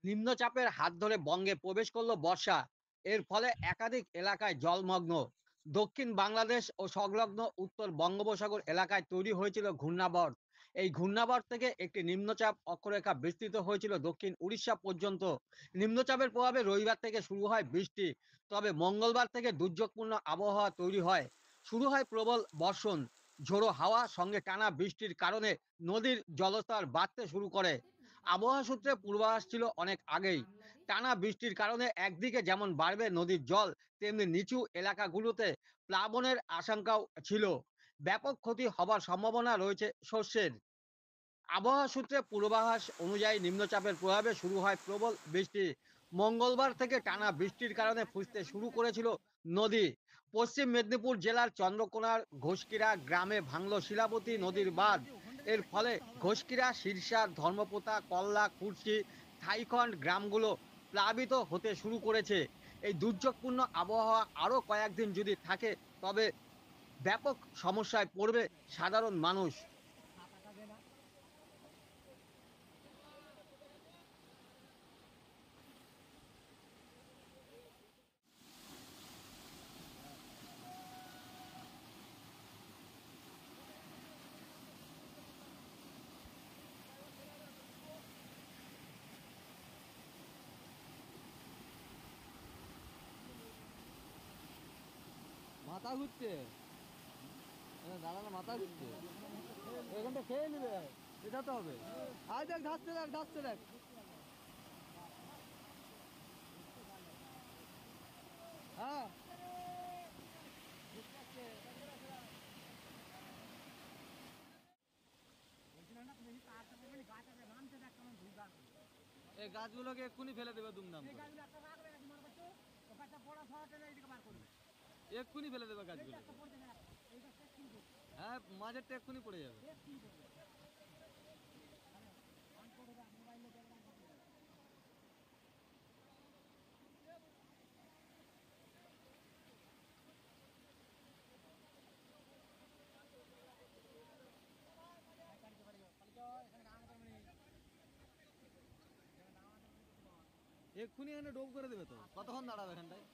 নিম্নচাপের হাত ধরে বঙ্গে প্রবেশ করলো বর্ষা। এর ফলে একাধিক এলাকায় জলমগ্ন। দক্ষিণ বাংলাদেশ ও সংলগ্ন উত্তর বঙ্গোপসাগর এলাকায় তৈরি হয়েছিল ঘূর্ণাবর্ত। এই ঘূর্ণাবর্ত থেকে একটি নিম্নচাপ অক্ষরেখা বিস্তৃত হয়েছিল দক্ষিণ উড়িষ্যা পর্যন্ত। নিম্নচাপের প্রভাবে রবিবার থেকে শুরু হয় বৃষ্টি। তবে মঙ্গলবার থেকে দুর্যোগপূর্ণ আবহাওয়া তৈরি হয়। শুরু হয় প্রবল বর্ষণ, ঝোড়ো হাওয়া সঙ্গে টানা বৃষ্টির কারণে নদীর জলস্তর বাড়তে শুরু করে। আবহাওয়া সূত্রে পূর্বাভাস ছিল অনেক আগেই। টানা বৃষ্টির কারণে একদিকে যেমন বাড়বে নদীর জল, তেমনি নিচু এলাকাগুলোতে প্লাবনের আশঙ্কাও ছিল। ব্যাপক ক্ষতি হবার সম্ভাবনা রয়েছে শস্যের। আবহাওয়া সূত্রে পূর্বাভাস অনুযায়ী নিম্নচাপের প্রভাবে শুরু হয় প্রবল বৃষ্টি। মঙ্গলবার থেকে টানা বৃষ্টির কারণে ফুসতে শুরু করেছিল নদী। পশ্চিম মেদিনীপুর জেলার চন্দ্রকোনার ঘোষকিরা গ্রামে ভাঙল শিলাবতী নদীর বাঁধ। এর ফলে ঘোষকিরা, শিরসা, ধর্মপোতা, কল্লা, কুর্চি, থাইখন্ড গ্রামগুলো প্লাবিত হতে শুরু করেছে। এই দুর্যোগপূর্ণ আবহাওয়া আরও কয়েকদিন যদি থাকে, তবে ব্যাপক সমস্যায় পড়বে সাধারণ মানুষ। মাথা ঘুরছে, দাঁড়ানো মাথা ঘুরছে, এখানটা খেয়ে নেবে, এটা তো হবে। আয় দেখ, ধাচ্ছে দেখ, ধাচ্ছে দেখ। হ্যাঁ, এই গাছগুলোকে এক্ষুনি ফেলে দেবে দুমদাম করে। এক্ষুনি ফেলে দেবে গাছগুলো। হ্যাঁ, মাঝেরটা এক্ষুনি পড়ে যাবে। এক্ষুনি এখানে ডোব করে দেবে তো, কতক্ষণ দাঁড়াবে এখানটায়?